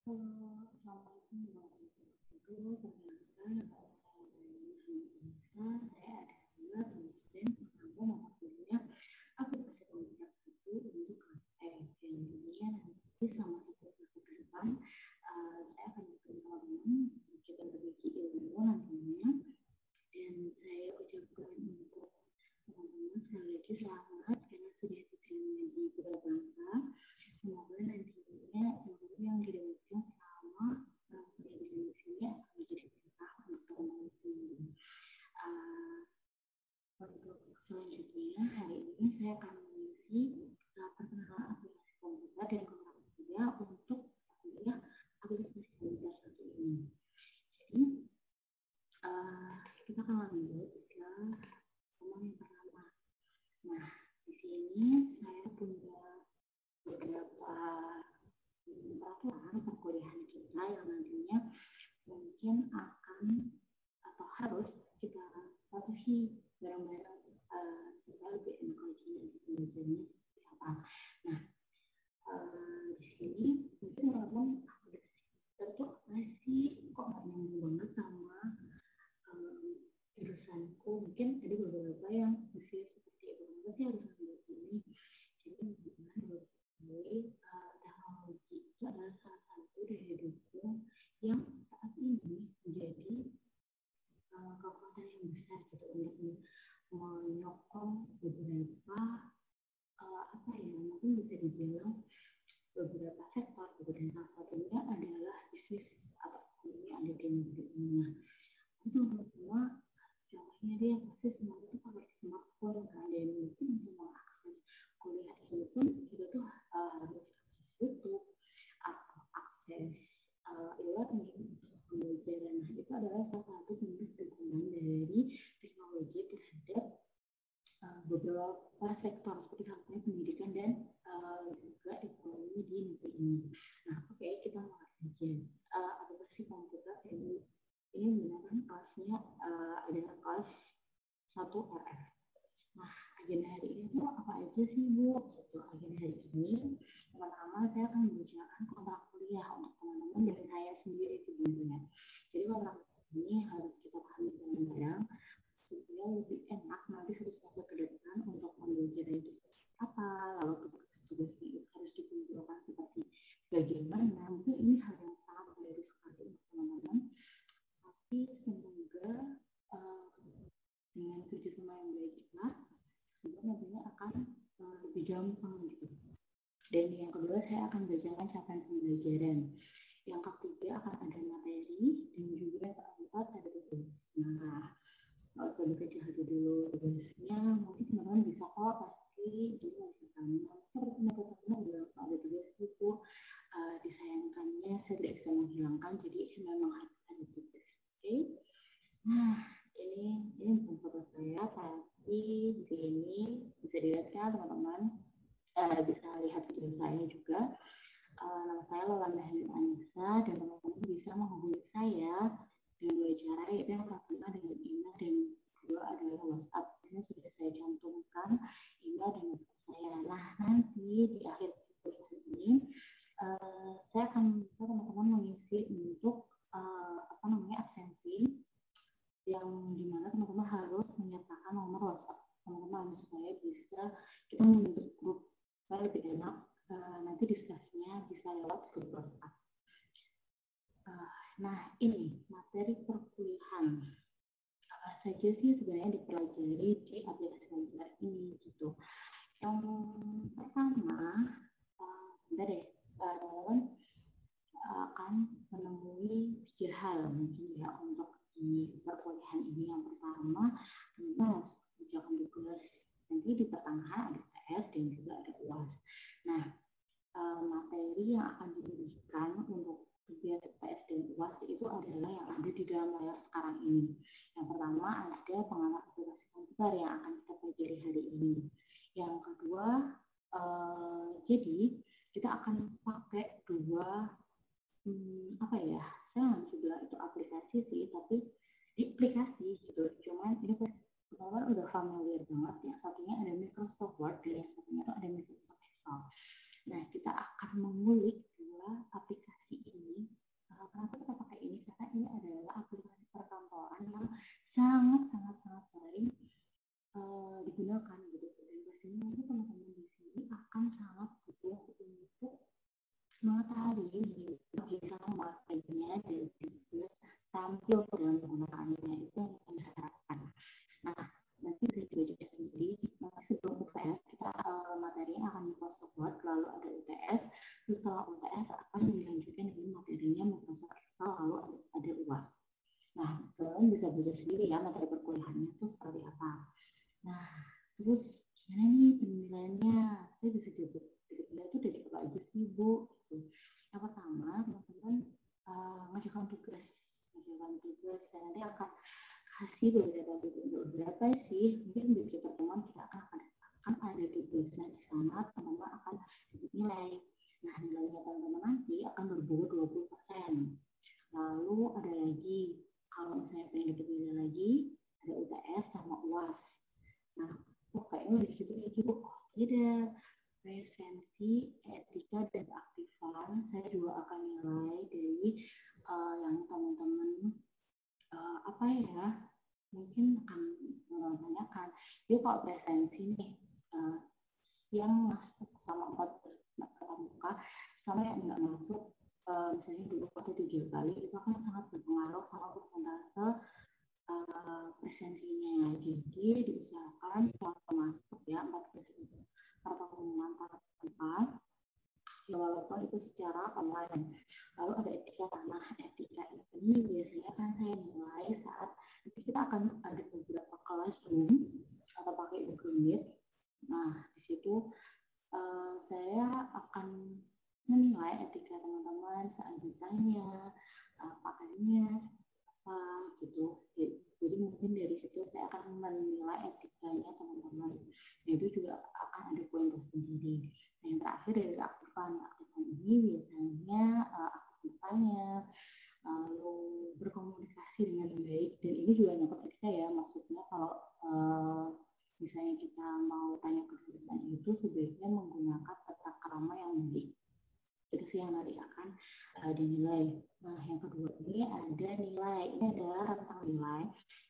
Assalamualaikum warahmatullahi wabarakatuh. Perkenalkan, nama saya Nisa. Saya adalah dosen pengampu mata kuliah aplikasi komputer 1 untuk kelas E. Dan tentunya nanti selama 1 semester ke depan, saya akan berkenal dengan kita berbagi ilmu nantinya. Dan saya ucapkan untuk teman-teman sekali lagi selamat karena sudah diterima di Budaya Bangsa. Semoga nantinya ilmu yang didapatkan selama pendidikan di sini akan menjadi berkah untuk teman-teman sendiri. Untuk selanjutnya hari ini saya akan mengisi perkenalan aplikasi komputer dan kontrak kerja untuk kuliah aplikasi komputer 1 ini. Jadi kita akan lanjut ke teman yang pertama. Nah, di sini saya punya beberapa peraturan perkuliahan kita yang nantinya mungkin akan atau harus kita patuhi bareng-bareng supaya lebih enak lagi nanti pembelajarannya seperti apa. Nah, di sini mungkin teman-teman aplikasi komputer itu apa sih, kok nggak nyambung banget sama jurusanku. Mungkin ada beberapa yang berpikir seperti itu, kenapa sih harus ambil ini. Jadi memang teknologi itu adalah salah satu daya dukung yang saat ini menjadi kekuatan yang besar gitu untuk menyokong beberapa apa ya, mungkin bisa dibilang beberapa sektor gitu, dan salah satunya adalah bisnis atau ekonomi yang ada di negeri ini. Nah, itu teman-teman semua contohnya dia pasti semua itu pakai smartphone kan, dan mungkin semua akses kuliah ini pun kita tuh harus akses YouTube atau akses e-learning untuk pembelajaran. Nah, itu adalah salah satu bentuk dukungan dari teknologi terhadap beberapa sektor seperti halnya pendidikan dan juga ekonomi di negeri ini. Nah, oke, kita mulai aja. Aplikasi komputer ini menggunakan kelasnya adalah kelas 1 RF. Nah, agenda hari ini tuh apa aja sih, Bu? Gitu. Agenda hari ini, pertama saya akan membacakan kontrak kuliah untuk teman-teman dan saya sendiri sebenarnya. Jadi kontrak ini harus kita pahami bareng-bareng supaya lebih enak nanti 1 semester ke depan untuk pembelajaran itu seperti apa, lalu tugas-tugasnya itu harus dikumpulkan seperti bagaimana. Mungkin ini hal yang sangat baru sekali untuk teman-teman, tapi semoga dengan kerjasama yang baik juga, semoga nantinya akan lebih gampang gitu. Dan yang kedua, saya akan bacakan capaian pembelajaran. Yang ketiga akan ada materi, dan juga yang keempat ada tugas. Nah, nggak usah dikecil dulu tugasnya, mungkin teman-teman bisa kok, pasti ini masih pertama. Seperti teman-teman udah langsung ada tugas itu, disayangkannya saya tidak bisa menghilangkan, jadi memang harus ada tugas. Oke? Nah, ini bukan foto saya, tapi di ini bisa dilihat kan teman-teman, bisa lihat video saya juga. Nama saya Lolanda Anissa, dan teman-teman bisa menghubungi saya dengan 2 cara, yaitu yang pertama dengan email dan kedua adalah WhatsApp. Di sini sudah saya cantumkan email dan WhatsApp saya. Nah, nanti di akhir video ini saya akan minta teman-teman mengisi untuk absensi, yang dimana teman-teman harus menyertakan nomor WhatsApp teman-teman supaya bisa kita membentuk grup supaya lebih enak. Nanti diskusinya bisa lewat grup WhatsApp. Nah, ini materi perkuliahan apa saja sih sebenarnya dipelajari di aplikasi komputer ini gitu. Yang pertama, bentar deh, teman-teman akan menemui 3 hal mungkin ya untuk di perkuliahan ini. Yang pertama, teman-teman harus mengerjakan tugas. Nanti di pertengahan ada UTS dan juga ada UAS. Nah, materi yang akan diberikan untuk kegiatan UTS dan UAS itu adalah yang ada di dalam layar sekarang ini. Yang pertama ada pengamat aplikasi komputer yang akan kita pelajari hari ini. Yang kedua, jadi kita akan pakai 2 saya nggak bisa bilang itu aplikasi sih, tapi di aplikasi gitu. Cuman ini teman-teman udah familiar banget. Yang satunya ada Microsoft Word dan yang satunya itu ada Microsoft Excel. Nah, kita akan mengulik 2 aplikasi ini mengetahui bisa memakainya dan juga tampil dalam penggunaannya itu yang kita harapkan. Nah, nanti bisa dibaca sendiri. Sebelum UTS kita materinya akan Microsoft Word, lalu ada UTS. Setelah UTS akan dilanjutkan dengan materinya Microsoft Excel, lalu ada UAS. Nah, kalian bisa baca sendiri ya materi perkuliahannya itu seperti apa. Nah, terus gimana nih penilaiannya? Saya bisa jawab penilaian itu dari apa aja sih, Bu? Yang pertama, teman-teman mengerjakan tugas. Dan nanti akan kasih beberapa sih. Mungkin di pertemuan kita akan ada tugasnya di sana, teman-teman akan nilai. Nah, nilainya teman-teman nanti akan berbobot 20%. Lalu ada lagi, kalau misalnya pengen dipilih lagi, ada UTS sama UAS. Nah, kayaknya di situ Bu. Tidak. Presensi, etika, dan keaktifan, saya juga akan nilai dari yang teman-teman apa ya, mungkin akan menanyakan. Jadi kalau presensi nih, yang masuk sama 4 tatap muka, sama yang nggak masuk, misalnya 2 atau 3 kali, itu akan sangat berpengaruh sama persentase presensinya. Jadi diusahakan kalau masuk ya 4% pengumuman tatap muka, ya walaupun itu secara online. Lalu ada etika tanah. Etika ini biasanya kan saya nilai saat kita akan ada beberapa kelas Zoom atau pakai Google Meet. Nah, di situ saya akan menilai etika teman-teman saat ditanya pakaiannya apa gitu. Jadi mungkin dari situ saya akan menilai etikanya teman-teman. Itu juga akan ada poin tersendiri. Nah, yang terakhir dari keaktifan. Keaktifan ini biasanya aktif bertanya, lalu berkomunikasi dengan baik. Dan ini juga nyangkut etika ya. Maksudnya kalau misalnya kita mau tanya ke dosen itu sebaiknya menggunakan tata krama yang baik. Itu sih yang nanti akan dinilai. Nah, yang kedua ini ada nilai. Ini adalah rentang nilai.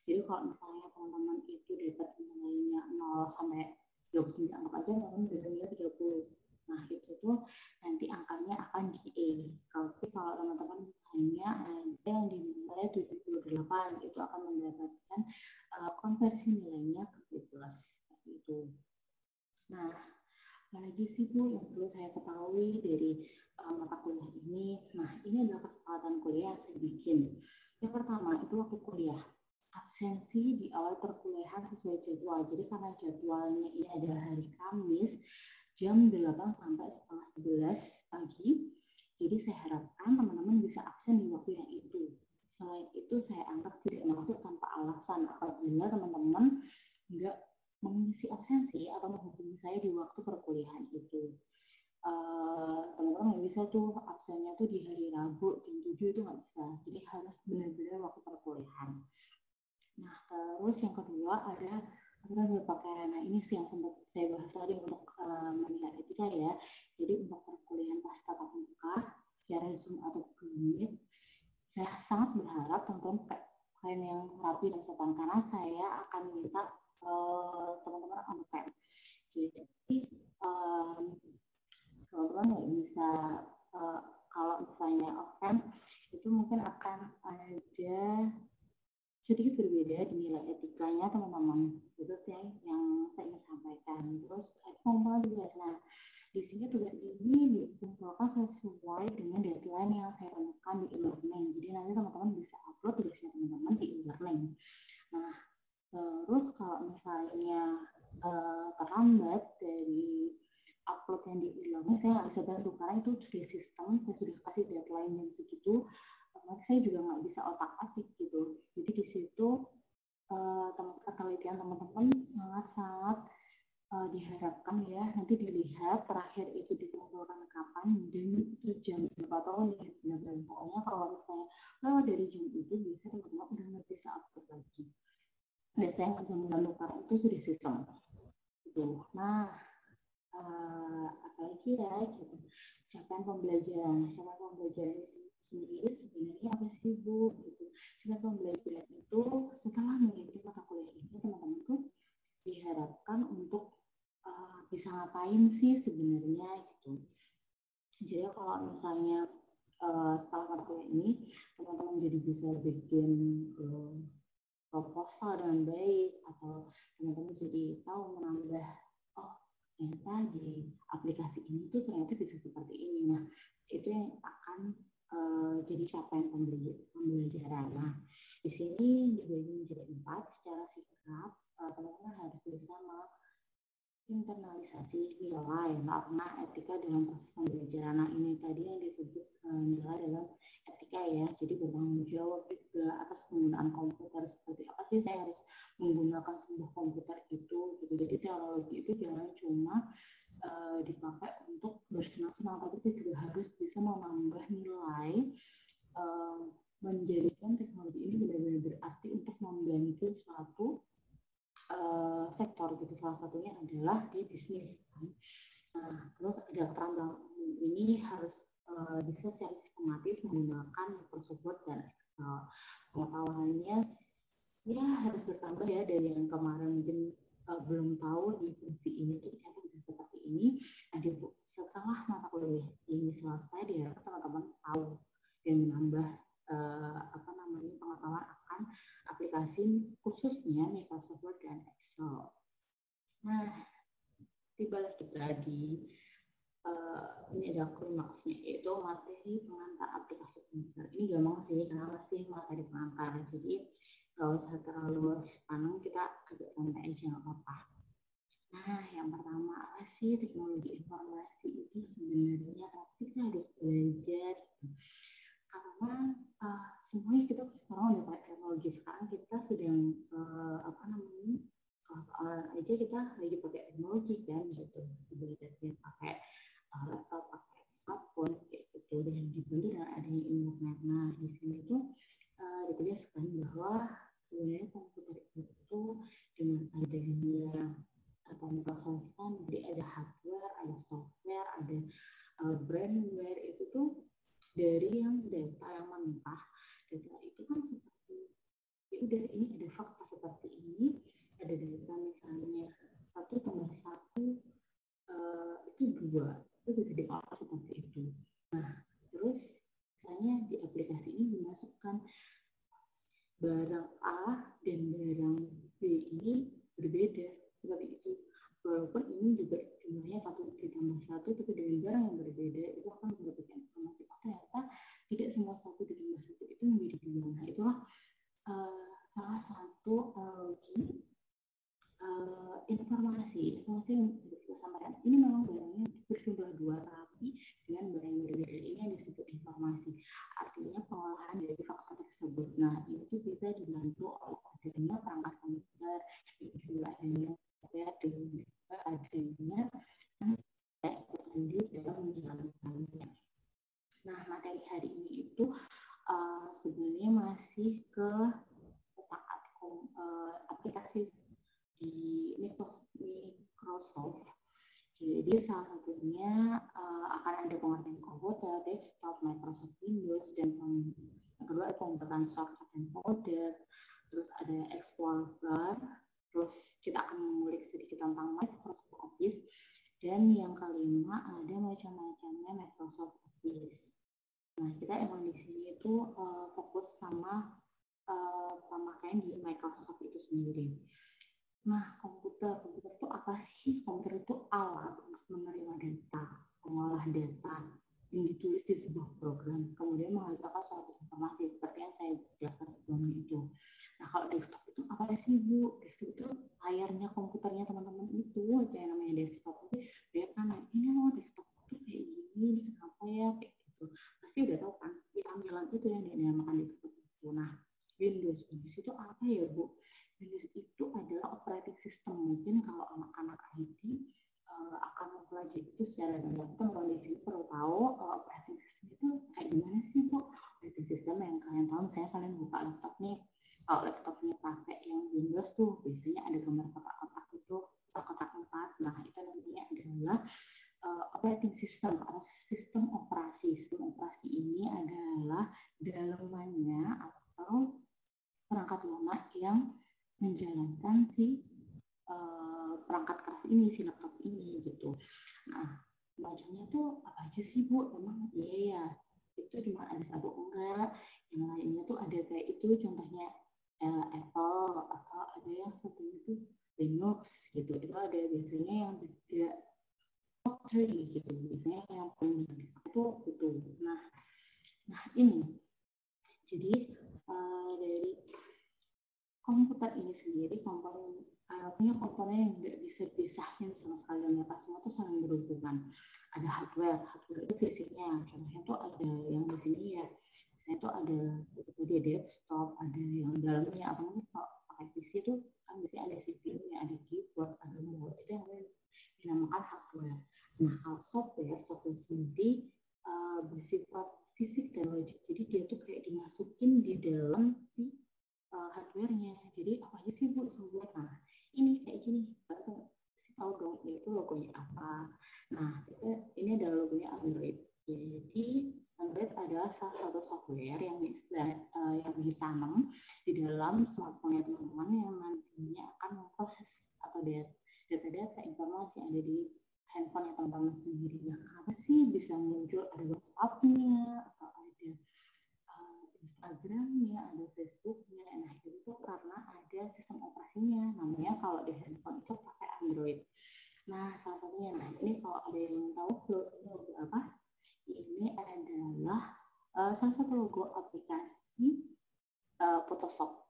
Jadi kalau misalnya teman-teman itu dapat nilainya 0 sampai 39, anggap aja teman-teman udah nilai 30. Nah, itu tuh nanti angkanya akan di A. Kalau teman-teman misalnya ada yang dinilai 78, itu akan mendapatkan konversi nilainya ke B+. Seperti itu. Nah, apalagi sih Bu yang perlu saya ketahui dari mata kuliah ini? Nah, ini adalah kesepakatan kuliah yang saya bikin. Yang pertama itu waktu kuliah. Absensi di awal perkuliahan sesuai jadwal. Jadi karena jadwalnya ini adalah hari Kamis, jam 8 sampai setengah 11 pagi. Jadi saya harapkan teman-teman bisa absen di waktu yang itu. Selain itu saya anggap tidak masuk tanpa alasan. Apabila teman-teman nggak mengisi absensi atau menghubungi saya di waktu perkuliahan itu. Teman-teman nggak bisa tuh absennya tuh di hari Rabu jam 7 itu nggak bisa. Jadi harus benar-benar waktu perkuliahan. Nah, terus yang kedua ada aturan berpakaian. Nah, ini sih yang sempat saya bahas tadi untuk menilai etika ya. Jadi untuk perkuliahan pas tatap muka secara Zoom atau Google Meet, saya sangat berharap teman-teman pakaian yang rapi dan sopan karena saya akan minta teman-teman on-cam. Jadi teman-teman nggak bisa kalau misalnya off-cam itu mungkin akan ada sedikit berbeda di nilai etikanya teman-teman. Itu sih yang saya ingin sampaikan. Terus ngomong juga. Nah, di sini tugas ini dikumpulkan sesuai dengan deadline yang saya tentukan di e-learning. Jadi nanti teman-teman bisa upload tugasnya teman-teman di e-learning. Nah, terus kalau misalnya terlambat dari upload yang di e-learning, saya nggak bisa bantu karena itu sudah sistem, saya sudah kasih deadline yang segitu. Saya juga nggak bisa otak-atik gitu. Jadi di situ penelitian teman-teman sangat-sangat diharapkan ya nanti dilihat terakhir itu dikumpulkan kapan dan itu jam berapa tahun ya benar-benar. Pokoknya kalau misalnya lewat dari jam itu biasanya teman-teman udah nggak bisa upload lagi. Dan saya nggak bisa membantu karena itu sudah sistem. Gitu. Nah, apalagi ya gitu. Capaian pembelajaran sendiri sebenarnya apa sih Bu? Gitu. Capaian pembelajaran itu setelah mengikuti mata kuliah ini teman-teman tuh diharapkan untuk bisa ngapain sih sebenarnya gitu. Jadi kalau misalnya setelah mata kuliah ini teman-teman jadi bisa bikin proposal dengan baik, atau teman-teman jadi tahu menambah, oh ternyata di aplikasi ini tuh ternyata bisa seperti ini. Nah itu yang akan jadi capaian pembelajaran. Nah di sini dibagi menjadi 4 secara sikap. Teman-teman harus bisa internalisasi nilai, norma, etika dalam proses pembelajaran. Nah ini tadi yang disebut nilai dalam etika ya. Jadi bertanggung jawab juga atas penggunaan komputer. Seperti apa sih saya harus menggunakan sebuah komputer itu gitu. Jadi teknologi itu jangan cuma dipakai untuk bersenang-senang, tapi itu juga harus bisa menambah nilai, menjadikan teknologi ini benar-benar berarti untuk membantu suatu sektor gitu. Salah satunya adalah di bisnis. Nah, terus ada keterampilan ini harus bisa secara sistematis menggunakan Microsoft Word dan Excel. Pengetahuannya ya harus bertambah ya dari yang kemarin mungkin belum tahu di fungsi ini tuh ternyata bisa seperti ini. Nah, setelah mata kuliah ini selesai, diharapkan teman-teman tahu dan menambah pengetahuan akan aplikasi khususnya Microsoft Word dan Excel. Nah, tibalah kita di ini ada klimaksnya, yaitu materi pengantar aplikasi komputer. Ini gampang sih, karena masih materi pengantar. Jadi kalau usah terlalu panjang, kita agak santai aja, nggak apa-apa. Nah, yang pertama apa sih teknologi informasi itu sebenarnya? Apa sih kita harus belajar? Karena semuanya kita sekarang udah pakai teknologi. Sekarang kita sedang soal aja kita lagi pakai teknologi kan gitu. Ibaratnya pakai laptop, pakai smartphone kayak gitu, dan dibantu dengan adanya internet. Nah di sini tuh ditegaskan bahwa sebenarnya komputer itu dengan adanya pemrosesan, jadi ada hardware, ada software, ada brandware, itu tuh dari yang data yang mentah. Data itu kan seperti ya udah, ini ada fakta seperti ini, ada data misalnya 1 tambah 1 itu 2, itu bisa diolah seperti itu. Nah terus misalnya di aplikasi ini dimasukkan barang A dan barang B ini berbeda seperti itu, walaupun ini juga jumlahnya 1 ditambah 1, tapi dengan barang yang berbeda itu akan mendapatkan informasi, oh ternyata tidak semua 1 ditambah 1 itu menjadi 2. Nah itulah salah satu analogi informasi yang kita sampaikan. Ini memang barangnya berjumlah 2, tapi dengan barang yang berbeda, ini yang disebut informasi. Artinya pengolahan dari fakta tersebut. Nah ini tuh bisa dibantu oleh adanya perangkat komputer, itu juga adanya dan juga adanya lanjut dalam menjalankannya. Nah materi hari ini itu sebenarnya masih ke aplikasi di Microsoft. Jadi salah satunya akan ada pengertian komputer, desktop, Microsoft Windows, dan yang kedua ada pembuatan software dan folder, terus ada Explorer, terus kita akan mengulik sedikit tentang Microsoft Office, dan yang kelima ada macam-macamnya Microsoft Office. Nah kita emang di sini itu fokus sama pemakaian di Microsoft itu sendiri. Nah, komputer itu apa sih? Komputer itu alat untuk menerima data, mengolah data yang ditulis di sebuah program, kemudian menghasilkan suatu informasi seperti yang saya jelaskan sebelumnya itu. Nah, kalau desktop itu apa sih, Bu? Desktop itu layarnya komputernya teman-teman itu, yang namanya desktop. Lihat kan, ini loh desktop itu kayak gini, ini kenapa ya kayak gitu. Pasti udah tahu kan, di tampilan itu yang dinamakan desktop itu. Nah, Windows itu apa ya, Bu? Windows itu adalah operating system. Mungkin kalau anak-anak IT akan mempelajari itu secara dalam. Teman-teman di sini perlu tahu operating system itu kayak gimana sih, Bu? Operating system yang kalian tahu, misalnya kalian buka laptop nih, kalau laptopnya pakai yang Windows tuh biasanya ada gambar kotak-kotak itu, kotak 4. Nah itu nantinya adalah operating system atau sistem operasi. Sistem operasi ini adalah dalemannya atau perangkat lunak yang menjalankan si perangkat keras ini, si laptop ini gitu. Nah, macamnya tuh apa aja sih Bu, emang iya ya, itu cuma ada satu enggak, yang lainnya tuh ada kayak itu contohnya Apple, atau ada yang satu itu Linux gitu, itu ada biasanya yang tidak top 3 gitu, biasanya yang paling itu. Nah ini jadi dari komputer ini sendiri punya komponen yang tidak bisa dipisahin sama sekali, mereka semua tuh saling berhubungan. Ada hardware itu fisiknya, contohnya tuh ada yang di sini ya, misalnya tuh ada di desktop, ada yang dalamnya apa namanya, kalau pakai PC itu kan biasanya ada CPU-nya, ada keyboard, ada mouse, itu yang dinamakan hardware. Nah kalau software sendiri bersifat fisik dan logik, jadi dia tuh kayak dimasukin di dalam si hardware-nya. Jadi apa aja sih Bu software? Nah ini kayak gini, kasih tahu dong ini itu logonya apa. Nah ini adalah logonya Android. Jadi Android adalah salah satu software yang ditanam di dalam smartphone teman-teman, yang nantinya akan memproses atau data-data informasi yang ada di handphone teman-teman sendiri. Nah kenapa sih bisa muncul ada WhatsApp-nya atau ada Instagramnya, ada Facebooknya? Nah itu karena ada sistem operasinya, namanya kalau di handphone itu pakai Android. Nah salah satunya, nah ini kalau ada yang tahu logo apa, ini adalah salah satu logo aplikasi Photoshop.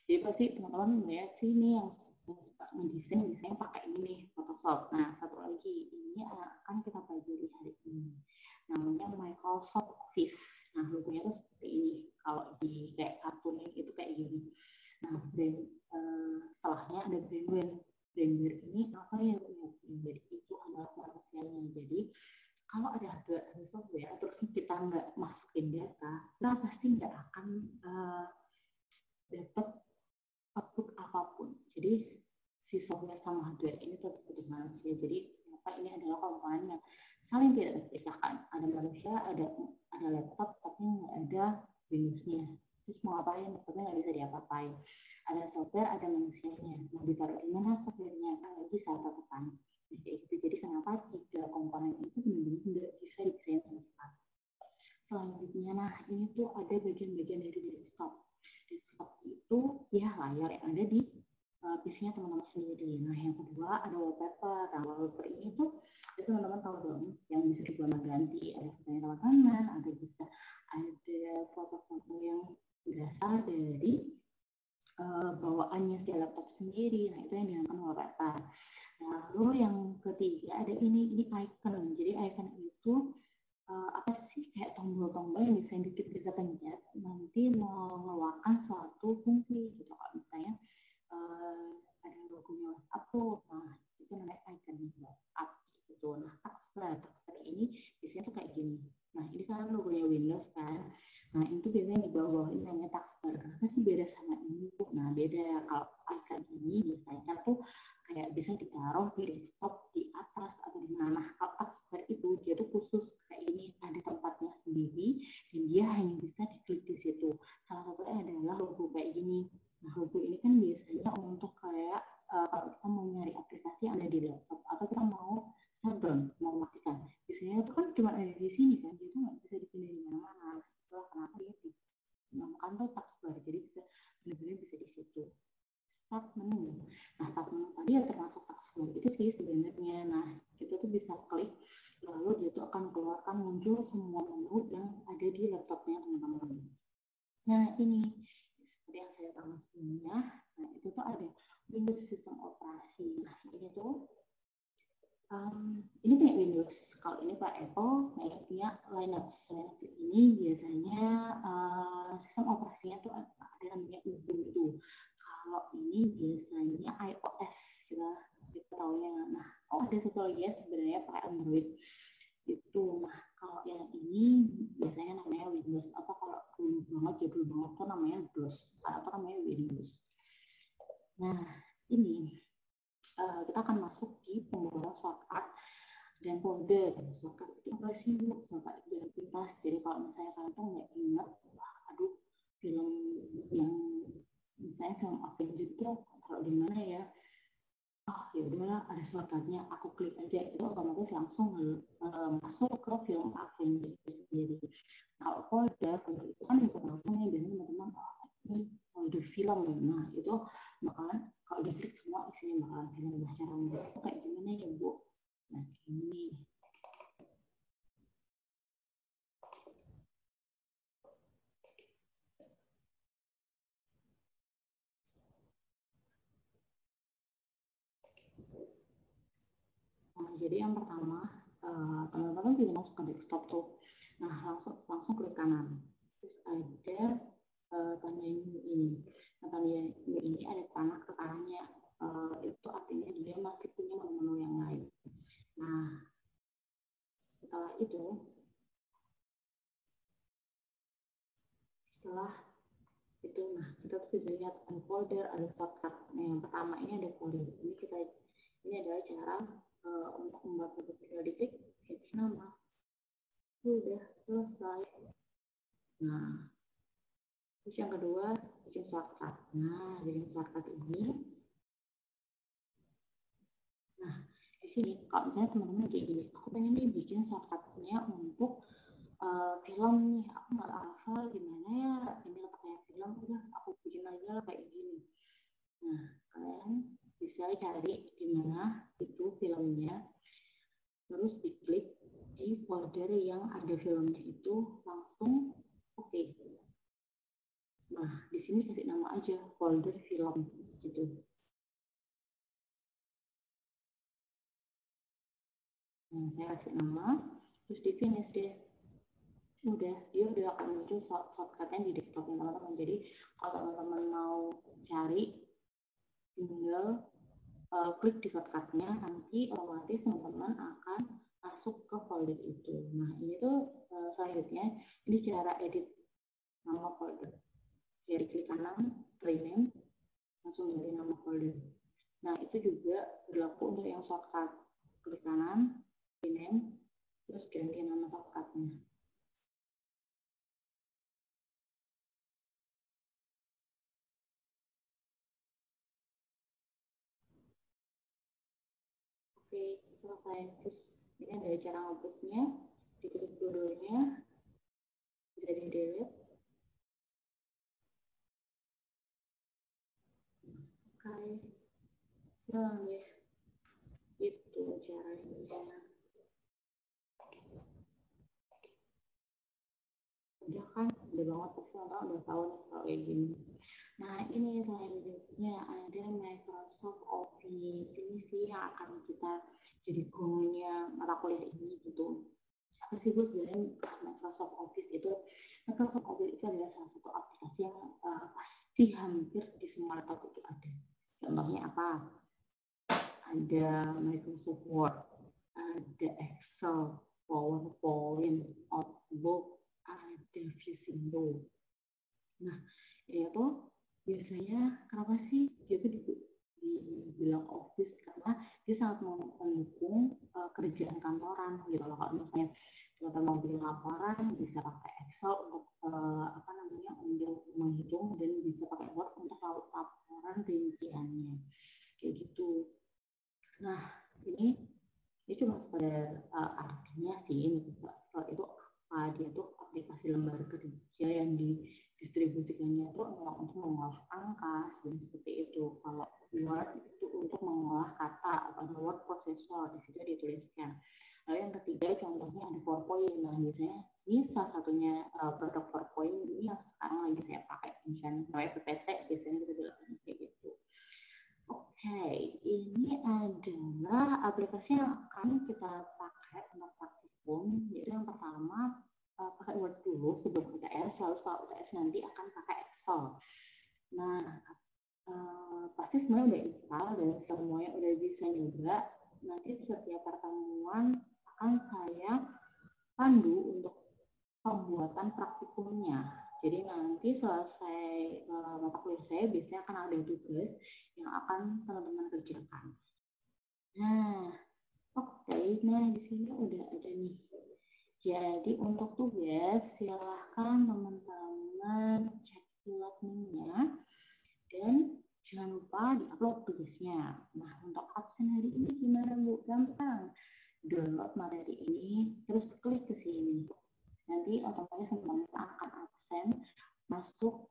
Jadi pasti teman-teman melihat sini yang suka mendesain biasanya pakai ini nih, Photoshop. Nah satu lagi ini akan kita pelajari hari ini, namanya Microsoft Office. Nah logonya tuh seperti ini, kalau di kayak kartun itu kayak gini. Nah setelahnya ada Brandware. Brandware ini apa ya? Brandware itu adalah manusianya. Jadi kalau ada software terus kita nggak masukin data, kita pasti nggak akan dapat output apapun. Jadi si software sama hardware ini tetap butuh manusia. Jadi ini adalah komponen yang saling tidak terpisahkan. Ada manusia, ada laptop, tapi nggak ada Windows-nya. Terus mau ngapain? Laptopnya nggak bisa diapa-apain. Ada software, ada manusianya. Mau ditaruh di mana software-nya? Kan nggak bisa tetap-tepan. Gitu. Jadi kenapa tiga komponen itu benar-benar nggak bisa dipisahin sama sekali. Selanjutnya, nah ini tuh ada bagian-bagian dari desktop. Desktop itu ya layar yang ada di PC-nya teman-teman sendiri. Nah yang kedua ada wallpaper. Nah wallpaper ini tuh teman-teman tahu dong, yang bisa digonta-ganti. Ada fotonya teman-teman, ada foto-foto yang berasal dari bawaannya si laptop sendiri. Nah itu yang dinamakan wallpaper. Lalu yang ketiga ada ini icon. Jadi icon itu apa sih, kayak tombol-tombol yang bisa pencet nanti mengeluarkan suatu fungsi gitu. Kalau misalnya ada logonya WhatsApp tuh, nah itu namanya icon WhatsApp gitu. Nah taskbar ini biasanya tuh kayak gini. Nah ini kan logonya Windows kan. Nah itu biasanya di bawah ini namanya taskbar. Apa sih beda sama ini tuh? Nah beda, kalau icon ini biasanya tuh kayak bisa ditaruh di desktop di atas atau di mana. Kalau taskbar itu dia tuh khusus kayak ini, ada tempatnya sendiri dan dia hanya bisa diklik di situ. Salah satunya adalah logo kayak gini. Nah logo ini kan biasanya untuk kayak kalau kita mau nyari aplikasi yang ada di laptop atau kita mau shutdown, mau matikan, biasanya itu kan cuma ada di sini kan, dia tuh nggak bisa dipindah di mana-mana. Itulah kenapa dia dinamakan tuh taskbar, jadi bisa benar-benar bisa di situ. Start menu. Nah, start menu tadi ya termasuk taskbar itu sih sebenarnya. Nah, kita tuh bisa klik, lalu dia tuh akan keluarkan muncul semua menu yang ada di laptopnya teman-teman. Nah, ini seperti yang saya tahu sebelumnya. Nah, itu tuh ada Windows sistem operasi. Nah, ini tuh ini punya Windows. Kalau ini Pak Apple, nah ini punya Linux. Linux ini biasanya sistem operasinya tuh ada namanya Ubuntu. Kalau ini biasanya iOS, kita tahunya. Nah, ada satu lagi ya sebenarnya pakai Android itu. Nah, kalau yang ini biasanya namanya Windows, atau kalau jadul banget tuh namanya DOS atau namanya Windows. Nah, ini kita akan masuk di pembahasan shortcut dan folder. Shortcut itu apa sih Bu? Shortcut identitas. Jadi kalau misalnya kalian tuh nggak ingat, aduh film yang misalnya film Avengers itu kalau di mana ya? oh ya udahlah ada shortcutnya, aku klik aja, itu otomatis langsung masuk ke film aku itu sendiri. Kalau folder itu kan informasinya biasanya teman-teman, oh ini folder film, nah itu bakalan kalau diklik semua isinya bakalan film. Nah cara membuat kayak gimana ya Bu? Nah ini jadi yang pertama teman-teman bisa masuk ke desktop tuh. Nah langsung klik kanan. Terus ada tanda new ini. Nah, tanda new ini ada panah ke kanannya. Itu artinya dia masih punya menu-menu yang lain. Nah setelah itu nah kita tuh bisa lihat ada folder, ada shortcut. Nah yang pertama ini ada folder. Ini adalah cara untuk membuat folder. Tinggal diklik ganti nama. Sudah selesai. Nah terus yang kedua bikin shortcut. Nah bikin shortcut ini, nah di sini kalau misalnya teman-teman kayak gini, aku pengen nih bikin shortcutnya untuk film nih, aku nggak hafal gimana ya ini letaknya film, udah aku bikin aja lah kayak gini. Nah kalian bisa cari di mana itu filmnya, terus diklik di folder yang ada filmnya itu, langsung oke. Nah di sini kasih nama aja folder film gitu. Nah saya kasih nama, terus di finish deh. Udah, dia udah akan muncul shortcutnya di desktop teman-teman. Jadi kalau teman-teman mau cari, tinggal klik di shortcutnya, nanti otomatis teman-teman akan masuk ke folder itu. Nah ini tuh selanjutnya, ini cara edit nama folder. Jadi klik kanan, rename, langsung dari nama folder. Nah itu juga berlaku untuk yang shortcut. Klik kanan, rename, terus ganti nama shortcutnya. Oke, selesai. Terus ini ada cara ngapusnya, diklik dulunya, bisa di delete. Oke, hilang deh. Itu caranya. Udah kan, udah banget pasti orang udah tahu nih kalau kayak gini. Nah ini selanjutnya ada Microsoft Office. Ini sih yang akan kita jadi goalnya mata kuliah ini gitu. Apa sih Bu sebenarnya Microsoft Office itu? Microsoft Office itu adalah salah satu aplikasi yang pasti hampir di semua laptop itu ada. Contohnya apa? Ada Microsoft Word, ada Excel, PowerPoint, Outlook, ada Visio. Nah, ini tuh biasanya kenapa sih dia tuh dibilang office, karena dia sangat mendukung kerjaan kantoran gitu loh. Kalau misalnya kita mau bikin laporan bisa pakai Excel untuk apa namanya untuk menghitung, dan bisa pakai Word untuk laporan rinciannya kayak gitu. Nah ini cuma sekedar artinya sih, Excel itu apa, dia tuh aplikasi lembar kerja yang didistribusikannya itu untuk mengolah angka dan seperti itu. Kalau Word itu untuk mengolah kata atau word processor, di situ dituliskan. Lalu yang ketiga contohnya ada PowerPoint. Nah biasanya ini salah satunya produk PowerPoint ini yang sekarang lagi saya pakai, misalnya PPT biasanya kita bilang kayak gitu. Oke, ini adalah aplikasi yang akan kita pakai untuk praktikum. Jadi yang pertama pakai Word dulu sebelum UTS, lalu setelah UTS nanti akan pakai Excel. Nah, pasti semuanya udah install dan semuanya udah bisa nyoba. Nanti setiap pertemuan akan saya pandu untuk pembuatan praktikumnya. Jadi nanti selesai mata kuliah saya biasanya akan ada tugas yang akan teman-teman kerjakan. Nah, oke, nah di sini udah ada nih. Jadi untuk tugas silahkan teman-teman cek e-learningnya dan jangan lupa diupload tugasnya. Nah untuk absen hari ini gimana Bu? Gampang. Download materi ini, terus klik ke sini. Nanti otomatis teman-teman akan absen, masuk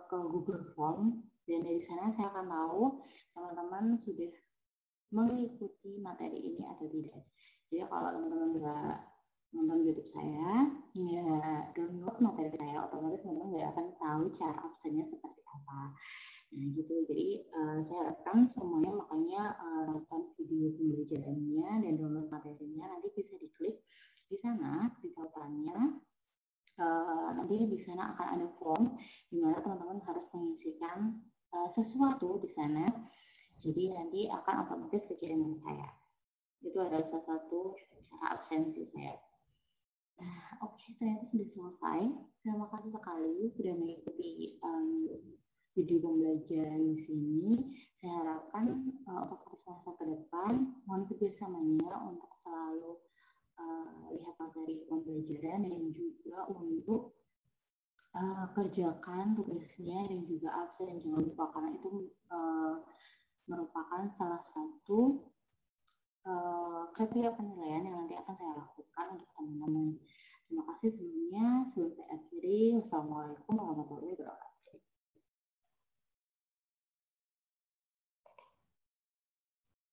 ke Google Form, dan dari sana saya akan tahu teman-teman sudah mengikuti materi ini atau tidak. Jadi kalau teman-teman nggak nonton YouTube saya, nggak download materi saya, otomatis teman-teman nggak akan tahu cara absennya seperti apa. Nah gitu, jadi saya harapkan semuanya makanya nonton video pembelajarannya dan download materinya, nanti bisa diklik di sana di tautannya. Nanti di sana akan ada form di mana teman-teman harus mengisikan sesuatu di sana. Jadi nanti akan otomatis kekirim ke saya. Itu adalah salah satu cara absensi saya. Nah, oke, ternyata sudah selesai. Terima kasih sekali sudah mengikuti video pembelajaran di sini. Saya harapkan untuk satu semester ke depan, mohon kerjasamanya untuk selalu lihat materi pembelajaran dan juga untuk kerjakan tugasnya dan juga absen. Jangan lupa karena itu merupakan salah satu kriteria penilaian yang nanti akan saya lakukan untuk teman-teman. Terima kasih sebelumnya. Sebelum saya akhiri, wassalamualaikum warahmatullahi wabarakatuh.